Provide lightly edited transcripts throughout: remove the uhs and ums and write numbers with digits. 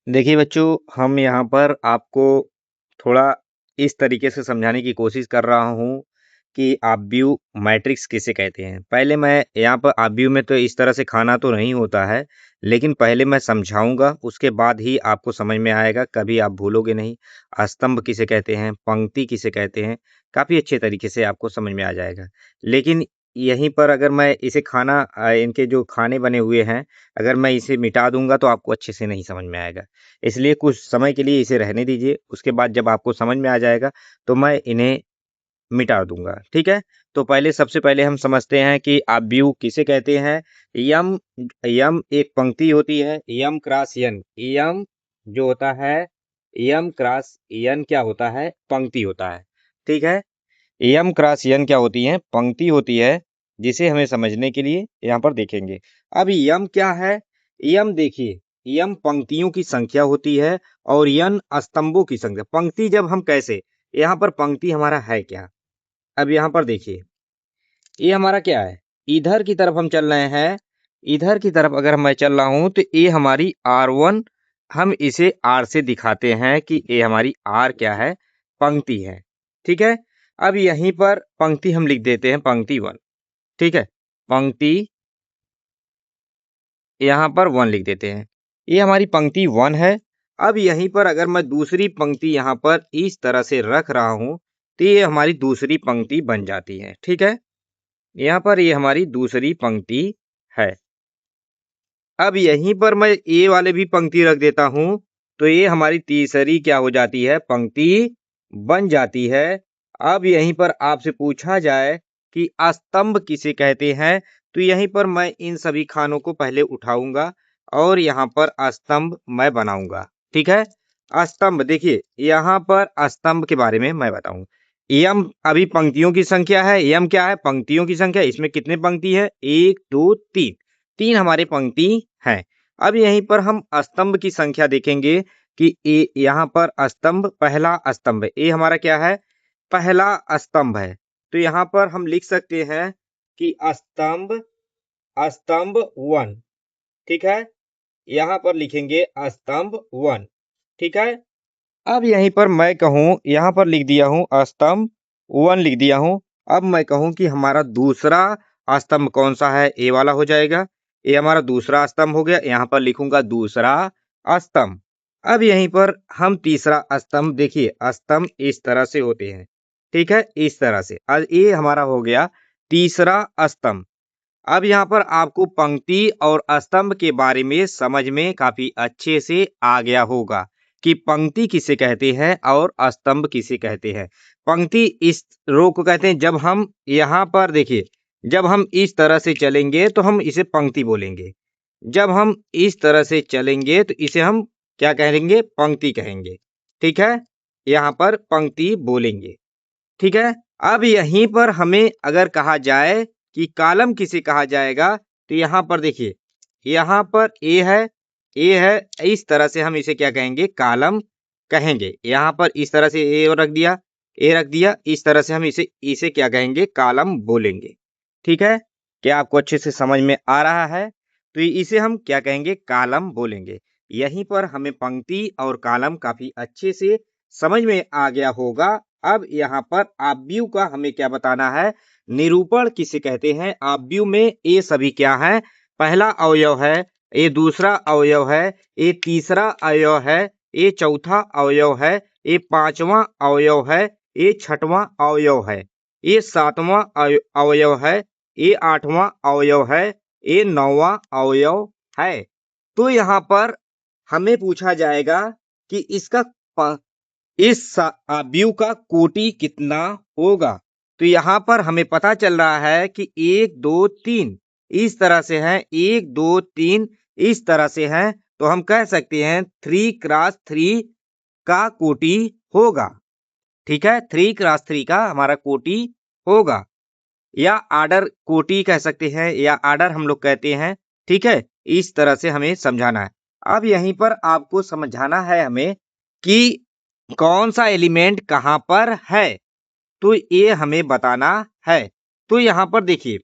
देखिए बच्चों, हम यहाँ पर आपको थोड़ा इस तरीके से समझाने की कोशिश कर रहा हूँ कि ऑब्व्यू मैट्रिक्स किसे कहते हैं। पहले मैं यहाँ पर ऑब्व्यू में तो इस तरह से खाना तो नहीं होता है, लेकिन पहले मैं समझाऊँगा, उसके बाद ही आपको समझ में आएगा, कभी आप भूलोगे नहीं। स्तंभ किसे कहते हैं, पंक्ति किसे कहते हैं, काफ़ी अच्छे तरीके से आपको समझ में आ जाएगा। लेकिन यहीं पर अगर मैं इसे इनके जो खाने बने हुए हैं, अगर मैं इसे मिटा दूँगा तो आपको अच्छे से नहीं समझ में आएगा। इसलिए कुछ समय के लिए इसे रहने दीजिए, उसके बाद जब आपको समझ में आ जाएगा, तो मैं इन्हें मिटा दूँगा, ठीक है? तो पहले सबसे पहले हम समझते हैं कि ऑब्व्यू किसे कहते हैं। यम यम एक पंक्ति होती है, यम क्रॉस यन। यम जो होता है, यम क्रॉस यन क्या होता है? पंक्ति होता है, ठीक है? यम क्रॉस यन क्या होती है? पंक्ति होती है, जिसे हमें समझने के लिए यहाँ पर देखेंगे। अब यम क्या है? यम देखिए, यम पंक्तियों की संख्या होती है और यन स्तंभों की संख्या। पंक्ति जब हम कैसे? यहाँ पर पंक्ति हमारा है क्या? अब यहाँ पर देखिए, ये हमारा क्या है? इधर की तरफ हम चल रहे हैं, इधर की तरफ अगर मैं चल रहा हूँ, तो ये हमारी R1, हम इसे R से दिखाते हैं कि ये हमारी R क्या है? पंक्ति है, ठीक है? अब यहीं पर पंक्ति हम लिख देते हैं, पंक्ति 1, ठीक है? पंक्ति यहाँ पर 1 लिख देते हैं। ये हमारी पंक्ति 1 है। अब यहीं पर अगर मैं दूसरी पंक्ति यहाँ पर इस तरह से रख रहा हूँ, तो ये हमारी दूसरी पंक्ति बन जाती है, ठीक है? यहाँ पर ये हमारी दूसरी पंक्ति है। अब यहीं पर मैं ये वाले भी पंक्ति रख देता हूँ, तो ये हमारी तीसरी क्या हो जाती है? पंक्ति बन जाती है। अब यहीं पर आपसे पूछा जाए कि स्तंभ किसे कहते हैं, तो यहीं पर मैं इन सभी खानों को पहले उठाऊँगा और यहाँ पर स्तंभ मैं बनाऊँगा, ठीक है? स्तंभ देखिए, यहाँ पर स्तंभ के बारे में मैं बताऊँ। यम अभी पंक्तियों की संख्या है, यम क्या है? पंक्तियों की संख्या। इसमें कितने पंक्ति है? 1, 2, 3। 3 हमारे पंक्ति हैं। अब यहीं पर हम स्तंभ की संख्या देखेंगे कि यहाँ पर स्तंभ, पहला स्तंभ है। ये हमारा क्या है? पहला स्तंभ है। तो यहाँ पर हम लिख सकते हैं कि स्तंभ स्तंभ 1, ठीक है? यहाँ पर लिखेंगे स्तंभ 1, ठीक है? अब यहीं पर मैं कहूँ, यहाँ पर लिख दिया हूँ स्तंभ 1 लिख दिया हूँ। अब मैं कहूँ कि हमारा दूसरा स्तंभ कौन-सा है? ये वाला हो जाएगा। ये हमारा दूसरा स्तंभ हो गया। यहाँ पर लिखूँगा दूसरा स्तंभ। अब यहीं पर हम तीसरा स्तंभ देखिए, स्तंभ इस तरह से होते हैं, ठीक है? इस तरह से। ये हमारा हो गया तीसरा स्तंभ। अब यहाँ पर आपको पंक्ति और स्तंभ के बारे में समझ में काफ़ी अच्छे से आ गया होगा कि पंक्ति किसे कहते हैं और स्तंभ किसे कहते हैं। पंक्ति इस रो को कहते हैं, जब हम यहाँ पर देखिए, जब हम इस तरह से चलेंगे तो हम इसे पंक्ति बोलेंगे। जब हम इस तरह से चलेंगे तो इसे हम क्या कहेंगे? पंक्ति कहेंगे, ठीक है? यहाँ पर पंक्ति बोलेंगे। ठीक है? अब यहीं पर हमें अगर कहा जाए कि कॉलम किसे कहा जाएगा, तो यहाँ पर देखिए, यहाँ पर ए है, इस तरह से हम इसे क्या कहेंगे? कॉलम कहेंगे। यहाँ पर इस तरह से ए रख दिया, इस तरह से हम इसे इसे क्या कहेंगे? कॉलम बोलेंगे। ठीक है? क्या आपको अच्छे से समझ में आ रहा है? तो इसे हम क्या कहेंगे? कॉलम बोलेंगे। यहीं पर हमें पंक्ति और कॉलम काफ़ी अच्छे से समझ में आ गया होगा। अब यहाँ पर ऑब्व्यू का हमें क्या बताना है? निरूपण किसे कहते हैं? ऑब्व्यू में ये सभी क्या है? पहला अवयव है, ये दूसरा अवयव है, ये तीसरा अवयव है, ये चौथा अवयव है, ये पांचवा अवयव है, ये छठवां अवयव है, ये सातवां अवयव है, ये आठवां अवयव है, ये नौवां अवयव है। तो यहाँ पर हमें पूछा जाएगा कि इसका इस ऑब्व्यू का कोटि कितना होगा? तो यहाँ पर हमें पता चल रहा है कि 1, 2, 3 इस तरह से है, 1, 2, 3 इस तरह से है, तो हम कह सकते हैं 3 क्रॉस 3 का कोटि होगा। ठीक है? 3 क्रॉस 3 का हमारा कोटि होगा, या आर्डर कोटि कह सकते हैं, या आर्डर हम लोग कहते हैं। ठीक है? इस तरह से हमें समझाना है। अब यहीं पर आपको समझाना है हमें कि कौन सा एलिमेंट कहाँ पर है, तो ये हमें बताना है। तो यहाँ पर देखिए,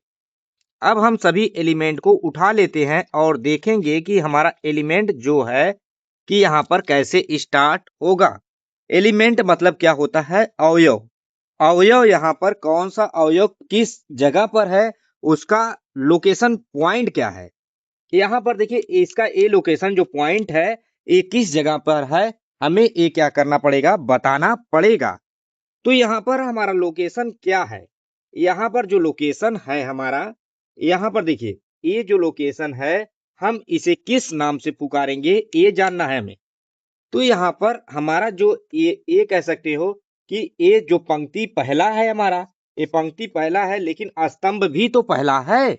अब हम सभी एलिमेंट को उठा लेते हैं और देखेंगे कि हमारा एलिमेंट जो है, कि यहाँ पर कैसे स्टार्ट होगा। एलिमेंट मतलब क्या होता है? अवयव। अवयव यहाँ पर कौन सा अवयव किस जगह पर है, उसका लोकेशन पॉइंट क्या है। यहाँ पर देखिए इसका ए लोकेशन जो पॉइंट है, ये किस जगह पर है, हमें ये क्या करना पड़ेगा, बताना पड़ेगा। तो यहाँ पर हमारा लोकेशन क्या है, यहाँ पर जो लोकेशन है हमारा, यहाँ पर देखिए ये जो लोकेशन है, हम इसे किस नाम से पुकारेंगे ये जानना है हमें। तो यहाँ पर हमारा जो ये कह सकते हो कि ये जो पंक्ति पहला है हमारा, ये पंक्ति पहला है लेकिन स्तंभ भी तो पहला है।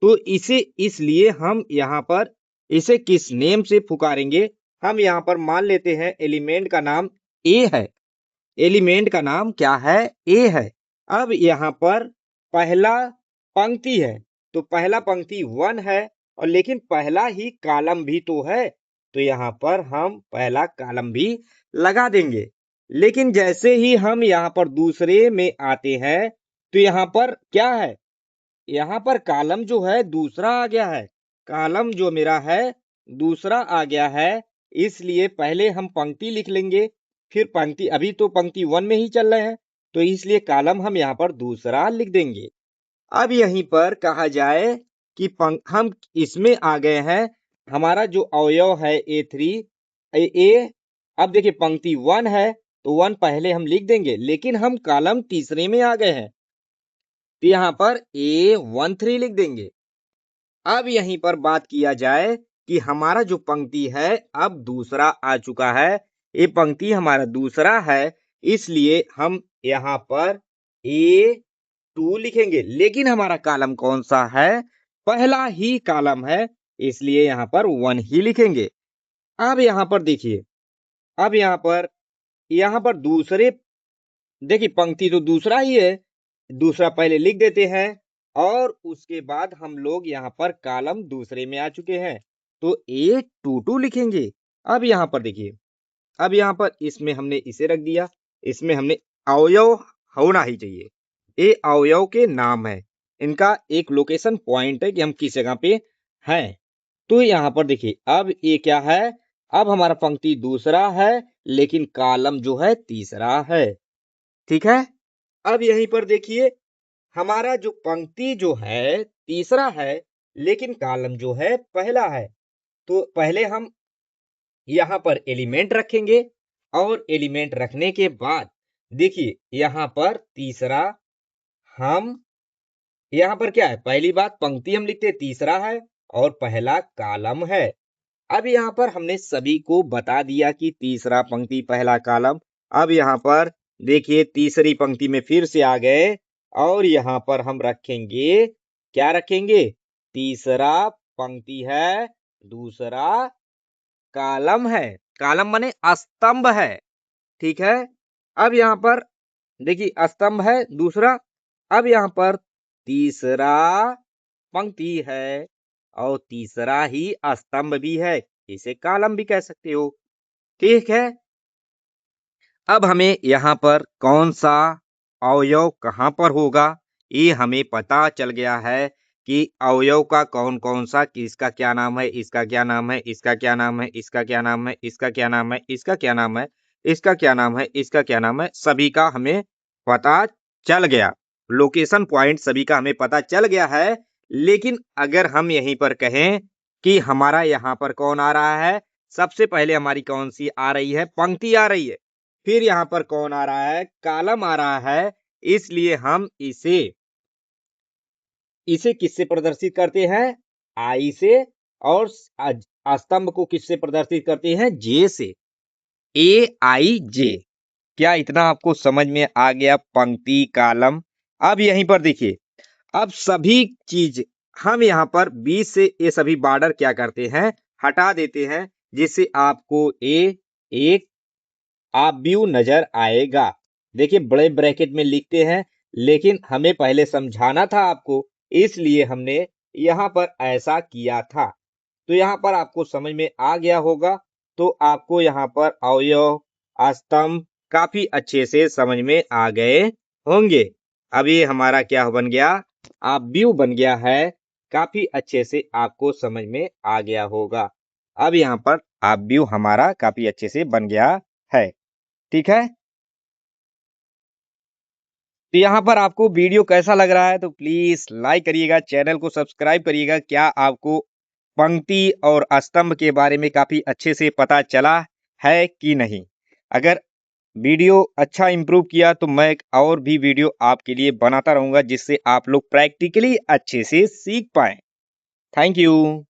तो इसे इसलिए हम यहाँ पर इसे किस नेम से पुकारेंगे, हम यहाँ पर मान लेते हैं एलिमेंट का नाम ए है। एलिमेंट का नाम क्या है? ए है। अब यहाँ पर पहला पंक्ति है, तो पहला पंक्ति 1 है और लेकिन पहला ही कॉलम भी तो है, तो यहाँ पर हम पहला कॉलम भी लगा देंगे। लेकिन जैसे ही हम यहाँ पर दूसरे में आते हैं, तो यहाँ पर क्या है, यहाँ पर कॉलम जो है दूसरा आ गया है। कॉलम जो मेरा है दूसरा आ गया है, इसलिए पहले हम पंक्ति लिख लेंगे, फिर पंक्ति, अभी तो पंक्ति 1 में ही चल रहे हैं, तो इसलिए कॉलम हम यहाँ पर दूसरा लिख देंगे। अब यहीं पर कहा जाए कि हम इसमें आ गए हैं, हमारा जो अवयव है A3 ए, अब देखिए पंक्ति 1 है तो 1 पहले हम लिख देंगे, लेकिन हम कॉलम तीसरे में आ गए हैं, तो यहाँ पर A13 लिख देंगे। अब यहीं पर बात किया जाए कि हमारा जो पंक्ति है अब दूसरा आ चुका है, ये पंक्ति हमारा दूसरा है, इसलिए हम यहाँ पर A2 लिखेंगे, लेकिन हमारा कॉलम कौन सा है, पहला ही कॉलम है, इसलिए यहाँ पर 1 ही लिखेंगे। अब यहाँ पर देखिए, अब यहाँ पर दूसरे, देखिए पंक्ति तो दूसरा ही है, दूसरा पहले लिख देते हैं और उसके बाद हम लोग यहाँ पर कॉलम दूसरे में आ चुके हैं, तो A22 लिखेंगे। अब यहाँ पर देखिए, अब यहाँ पर इसमें हमने इसे रख दिया, इसमें हमने अवयव होना ही चाहिए, ये अवयव के नाम है, इनका एक लोकेशन पॉइंट है कि हम किस जगह पे हैं। तो यहाँ पर देखिए अब ये क्या है, अब हमारा पंक्ति दूसरा है लेकिन कॉलम जो है तीसरा है, ठीक है। अब यहीं पर देखिए हमारा जो पंक्ति जो है तीसरा है लेकिन कॉलम जो है पहला है, तो पहले हम यहाँ पर एलिमेंट रखेंगे और एलिमेंट रखने के बाद देखिए यहाँ पर तीसरा, हम यहाँ पर क्या है, पहली बात पंक्ति हम लिखते तीसरा है और पहला कॉलम है। अब यहाँ पर हमने सभी को बता दिया कि तीसरा पंक्ति पहला कॉलम। अब यहाँ पर देखिए तीसरी पंक्ति में फिर से आ गए और यहाँ पर हम रखेंगे, क्या रखेंगे, तीसरा पंक्ति है, दूसरा कॉलम है, कॉलम माने स्तंभ है, ठीक है। अब यहाँ पर देखिए स्तंभ है दूसरा, अब यहाँ पर तीसरा पंक्ति है और तीसरा ही स्तंभ भी है, इसे कॉलम भी कह सकते हो, ठीक है। अब हमें यहाँ पर कौन सा अवयव कहाँ पर होगा, ये हमें पता चल गया है कि अवयव का कौन कौन सा, किसका क्या नाम है, इसका क्या नाम है, इसका क्या नाम है, इसका क्या नाम है, इसका क्या नाम है, इसका क्या नाम है, इसका क्या नाम है, इसका क्या नाम है, सभी का हमें पता चल गया। लोकेशन पॉइंट सभी का हमें पता चल गया है। लेकिन अगर हम यहीं पर कहें कि हमारा यहाँ पर कौन आ रहा है, सबसे पहले हमारी कौन सी आ रही है, पंक्ति आ रही है, फिर यहाँ पर कौन आ रहा है, कॉलम आ रहा है, इसलिए हम इसे किससे प्रदर्शित करते हैं, आई से, और स्तंभ को किससे प्रदर्शित करते हैं, जे से, AIJ। क्या इतना आपको समझ में आ गया, पंक्ति कॉलम। अब यहीं पर देखिए, अब सभी चीज हम यहाँ पर बीच से ये सभी बॉर्डर क्या करते हैं, हटा देते हैं, जिससे आपको एक आप व्यू नजर आएगा। देखिए बड़े ब्रैकेट में लिखते हैं, लेकिन हमें पहले समझाना था आपको, इसलिए हमने यहाँ पर ऐसा किया था। तो यहाँ पर आपको समझ में आ गया होगा, तो आपको यहाँ पर अवयव, स्तंभ काफी अच्छे से समझ में आ गए होंगे। अब ये हमारा क्या बन गया, आप व्यू बन गया है, काफी अच्छे से आपको समझ में आ गया होगा। अब यहाँ पर आप व्यू हमारा काफी अच्छे से बन गया है। ठीक है, तो यहाँ पर आपको वीडियो कैसा लग रहा है तो प्लीज लाइक करिएगा, चैनल को सब्सक्राइब करिएगा। क्या आपको पंक्ति और स्तंभ के बारे में काफी अच्छे से पता चला है कि नहीं? अगर वीडियो अच्छा इम्प्रूव किया तो मैं एक और भी वीडियो आपके लिए बनाता रहूंगा, जिससे आप लोग प्रैक्टिकली अच्छे से सीख पाए। Thank you.